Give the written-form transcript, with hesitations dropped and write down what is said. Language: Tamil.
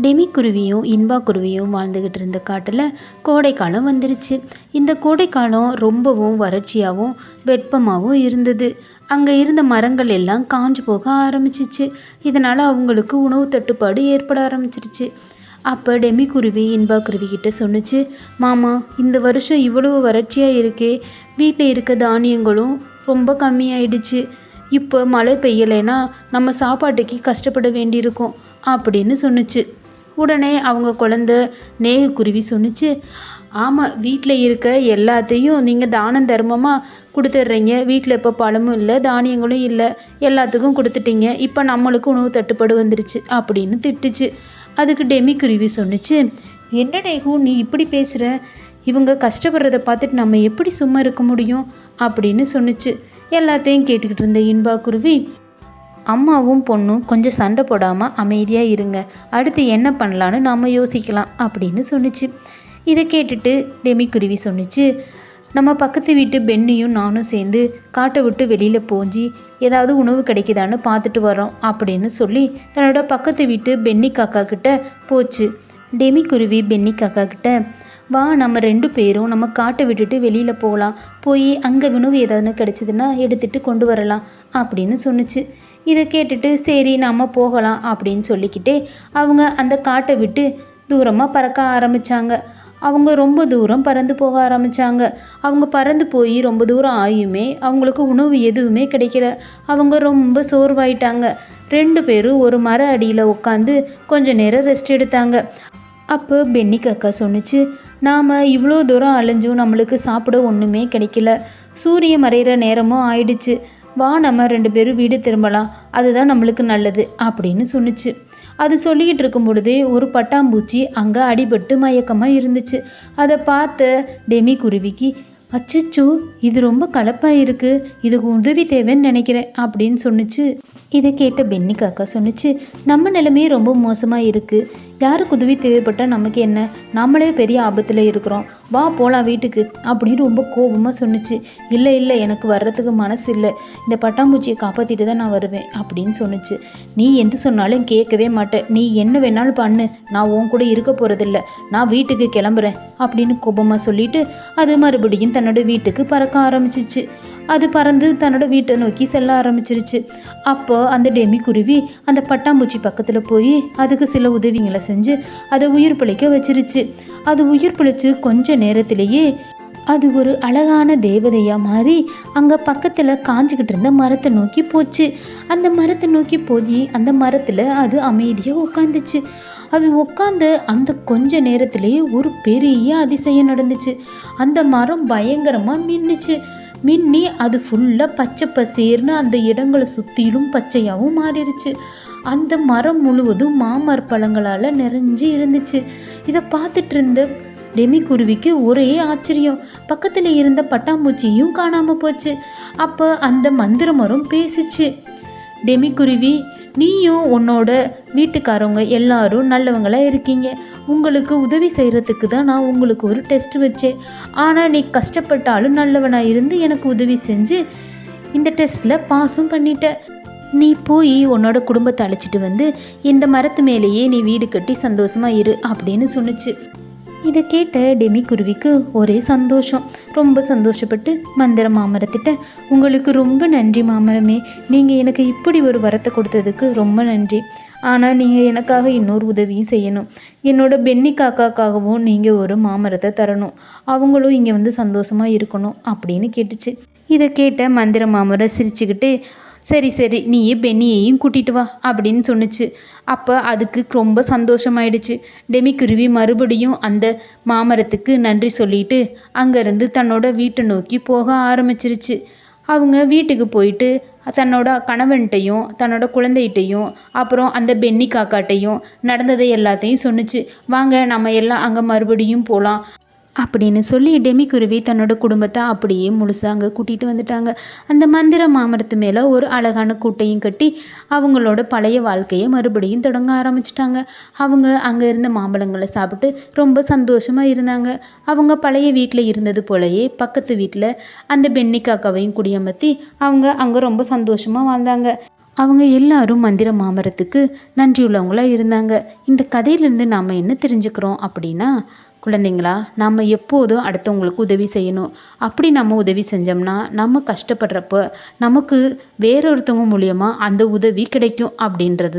டெமி குருவியும் இன்பா குருவியும் வாழ்ந்துக்கிட்டு இருந்த காட்டில் கோடைக்காலம் வந்துருச்சு. இந்த கோடைக்காலம் ரொம்பவும் வறட்சியாகவும் வெப்பமாகவும் இருந்தது. அங்கே இருந்த மரங்கள் எல்லாம் காஞ்சு போக ஆரம்பிச்சிச்சு. இதனால் அவங்களுக்கு உணவு தட்டுப்பாடு ஏற்பட ஆரம்பிச்சிருச்சு. அப்போ டெமி குருவி இன்பா குருவிக்கிட்ட சொன்னிச்சு, மாமா, இந்த வருஷம் இவ்வளவு வறட்சியாக இருக்கே, வீட்டில் இருக்க தானியங்களும் ரொம்ப கம்மியாயிடுச்சு. இப்போ மழை பெய்யலைன்னா நம்ம சாப்பாட்டுக்கு கஷ்டப்பட வேண்டியிருக்கும் அப்படின்னு சொன்னிச்சு. உடனே அவங்க குழந்த நேகுருவி சொன்னிச்சு, ஆமாம், வீட்டில் இருக்க எல்லாத்தையும் நீங்கள் தானம் தர்மமாக கொடுத்துட்றீங்க. வீட்டில் இப்போ பழமும் இல்லை, தானியங்களும் இல்லை, எல்லாத்துக்கும் கொடுத்துட்டீங்க. இப்போ நம்மளுக்கு உணவு தட்டுப்பாடு வந்துருச்சு அப்படின்னு திட்டுச்சு. அதுக்கு டெமி குருவி சொன்னிச்சு, என்ன நேகு, நீ இப்படி பேசுகிற? இவங்க கஷ்டப்படுறதை பார்த்துட்டு நம்ம எப்படி சும்மா இருக்க முடியும் அப்படின்னு சொன்னிச்சு. எல்லாத்தையும் கேட்டுக்கிட்டு இருந்த இன்பா குருவி, அம்மாவும் பொண்ணும் கொஞ்சம் சண்டை போடாமல் அமைதியாக இருங்க, அடுத்து என்ன பண்ணலான்னு நாம் யோசிக்கலாம் அப்படின்னு சொன்னிச்சு. இதை கேட்டுட்டு டெமி குருவி சொன்னிச்சு, நம்ம பக்கத்து வீட்டு பென்னியும் நானும் சேர்ந்து காட்டை விட்டு வெளியில் போஞ்சி ஏதாவது உணவு கிடைக்குதான்னு பார்த்துட்டு வரோம் அப்படின்னு சொல்லி தன்னோட பக்கத்து வீட்டு பென்னி காக்கா கிட்ட போச்சு. டெமி குருவி பென்னி காக்கா கிட்ட, வா, நம்ம 2 பேரும் நம்ம காட்டை விட்டுட்டு வெளியில் போகலாம், போய் அங்கே உணவு ஏதாவது கிடச்சிதுன்னா எடுத்துகிட்டு கொண்டு வரலாம் அப்படின்னு சொன்னிச்சு. இதை கேட்டுட்டு சரி நம்ம போகலாம் அப்படின்னு சொல்லிக்கிட்டே அவங்க அந்த காட்டை விட்டு தூரமாக பறக்க ஆரம்பித்தாங்க. அவங்க ரொம்ப தூரம் பறந்து போக ஆரம்பித்தாங்க. அவங்க பறந்து போய் ரொம்ப தூரம் ஆகியுமே அவங்களுக்கு உணவு எதுவுமே கிடைக்கல. அவங்க ரொம்ப சோர்வாயிட்டாங்க. 2 பேரும் ஒரு மர அடியில் உட்காந்து கொஞ்ச நேரம் ரெஸ்ட் எடுத்தாங்க. அப்போ பென்னி காக்கா சொன்னிச்சு, நாம் இவ்வளோ தூரம் அலைஞ்சும் நம்மளுக்கு சாப்பிட ஒன்றுமே கிடைக்கல. சூரியன் மறைகிற நேரமும் ஆயிடுச்சு. வா, நம்ம 2 பேரும் வீடு திரும்பலாம், அதுதான் நம்மளுக்கு நல்லது அப்படின்னு சொன்னிச்சு. அது சொல்லிக்கிட்டு இருக்கும் பொழுதே ஒரு பட்டாம்பூச்சி அங்கே அடிபட்டு மயக்கமாக இருந்துச்சு. அதை பார்த்த டெமி குருவிக்கு, அச்சச்சோ, இது ரொம்ப கலப்பாக இருக்குது, இதுக்கு உதவி தேவைன்னு நினைக்கிறேன் அப்படின்னு சொன்னிச்சு. இதை கேட்ட பென்னி காக்கா சொன்னிச்சு, நம்ம நிலைமையே ரொம்ப மோசமாக இருக்குது, யாருக்கு உதவி தேவைப்பட்டால் நமக்கு என்ன, நம்மளே பெரிய ஆபத்தில் இருக்கிறோம், வா போகலாம் வீட்டுக்கு அப்படின்னு ரொம்ப கோபமாக சொன்னிச்சு. இல்லை இல்லை, எனக்கு வர்றதுக்கு மனசு இல்லை, இந்த பட்டாம்பூச்சியை காப்பாற்றிட்டு தான் நான் வருவேன் அப்படின்னு சொன்னிச்சு. நீ எந்த சொன்னாலும் கேட்கவே மாட்டேன், நீ என்ன வேணாலும் பண்ணு, நான் உன் கூட இருக்க போகிறதில்ல, நான் வீட்டுக்கு கிளம்புறேன் அப்படின்னு கோபமாக சொல்லிட்டு அது மறுபடியும் தன்னோட வீட்டுக்கு பறக்க ஆரம்பிச்சிச்சு. அது பறந்து தன்னோட வீட்டை நோக்கி செல்ல ஆரம்பிச்சிருச்சு. அப்போ அந்த டெமி குருவி அந்த பட்டாம்பூச்சி பக்கத்தில் போய் அதுக்கு சில உதவிங்களை செஞ்சு அதை உயிர் பிழைக்க வச்சிருச்சு. அது உயிர் பிழைச்சு கொஞ்ச நேரத்திலேயே அது ஒரு அழகான தேவதையாக மாறி அங்கே பக்கத்தில் காஞ்சிக்கிட்டு இருந்த மரத்தை நோக்கி போச்சு. அந்த மரத்தை நோக்கி போய் அந்த மரத்தில் அது அமைதியாக உட்காந்துச்சு. அது உட்காந்து அந்த கொஞ்ச நேரத்திலேயே ஒரு பெரிய அதிசயம் நடந்துச்சு. அந்த மரம் பயங்கரமாக மின்னுச்சு. மின்னி அது ஃபுல்லாக பச்சை பசேர்னு அந்த இடங்களை சுற்றிலும் பச்சையாகவும் மாறிடுச்சு. அந்த மரம் முழுவதும் மாமர பழங்களால் நிறைஞ்சு இருந்துச்சு. இதை பார்த்துட்டு இருந்த டெமி குருவிக்கு ஒரே ஆச்சரியம். பக்கத்தில் இருந்த பட்டாம்பூச்சியும் காணாமல் போச்சு. அப்போ அந்த மந்திர மரம் பேசிச்சு, டெமி குருவி, நீயும் உன்னோட வீட்டுக்காரவங்க எல்லாரும் நல்லவங்களாக இருக்கீங்க, உங்களுக்கு உதவி செய்கிறதுக்கு தான் நான் உங்களுக்கு ஒரு டெஸ்ட் வச்சேன். ஆனால் நீ கஷ்டப்பட்டாலும் நல்லவனாக இருந்து எனக்கு உதவி செஞ்சு இந்த டெஸ்ட்டில் பாஸும் பண்ணிட்ட. நீ போய் உன்னோட குடும்பத்தை அழைச்சிட்டு வந்து இந்த மரத்து மேலேயே நீ வீடு கட்டி சந்தோஷமாக இரு அப்படின்னு சொன்னிச்சு. இதை கேட்ட டெமி குருவிக்கு ஒரே சந்தோஷம். ரொம்ப சந்தோஷப்பட்டு மந்திர மாமரத்திட்ட, உங்களுக்கு ரொம்ப நன்றி மாமரமே, நீங்கள் எனக்கு இப்படி ஒரு வரத்தை கொடுத்ததுக்கு ரொம்ப நன்றி. ஆனால் நீங்கள் எனக்காக இன்னொரு உதவியும் செய்யணும். என்னோட பென்னி காக்காக்காகவும் நீங்கள் ஒரு மாமரத்தை தரணும், அவங்களும் இங்கே வந்து சந்தோஷமாக இருக்கணும் அப்படின்னு கேட்டுச்சு. இதை கேட்ட மந்திர மாமரம் சிரிச்சுக்கிட்டு, சரி சரி, நீயே பென்னியையும் கூட்டிகிட்டு வா அப்படின்னு சொன்னிச்சு. அப்போ அதுக்கு ரொம்ப சந்தோஷமாயிடுச்சு. டெமி குருவி மறுபடியும் அந்த மாமரத்துக்கு நன்றி சொல்லிட்டு அங்கேருந்து தன்னோட வீட்டை நோக்கி போக ஆரம்பிச்சிருச்சு. அவங்க வீட்டுக்கு போயிட்டு தன்னோட கணவன்கிட்டையும் தன்னோட குழந்தைகிட்டையும் அப்புறம் அந்த பென்னி காக்காட்டையும் நடந்ததை எல்லாத்தையும் சொன்னிச்சு. வாங்க, நம்ம எல்லாம் அங்கே மறுபடியும் போகலாம் அப்படின்னு சொல்லி டெமி குருவி தன்னோட குடும்பத்தை அப்படியே முழுசாக அங்கே கூட்டிகிட்டு வந்துட்டாங்க. அந்த மந்திர மாமரத்து மேலே ஒரு அழகான கூட்டையும் கட்டி அவங்களோட பழைய வாழ்க்கையை மறுபடியும் தொடங்க ஆரம்பிச்சிட்டாங்க. அவங்க அங்கே இருந்த மாம்பழங்களை சாப்பிட்டு ரொம்ப சந்தோஷமாக இருந்தாங்க. அவங்க பழைய வீட்டில் இருந்தது போலயே பக்கத்து வீட்டில் அந்த பென்னி காக்காவையும் குடியமர்த்தி அவங்க அங்கே ரொம்ப சந்தோஷமாக வாழ்ந்தாங்க. அவங்க எல்லாரும் மந்திர மாமரத்துக்கு நன்றியுள்ளவங்களா இருந்தாங்க. இந்த கதையிலேருந்து நாம் என்ன தெரிஞ்சுக்கிறோம் அப்படின்னா, குழந்தைங்களா நாம் எப்போதும் அடுத்தவங்களுக்கு உதவி செய்யணும். அப்படி நம்ம உதவி செஞ்சோம்னா நம்ம கஷ்டப்படுறப்ப நமக்கு வேறொருத்தவங்க மூலியமாக அந்த உதவி கிடைக்கும் அப்படின்றது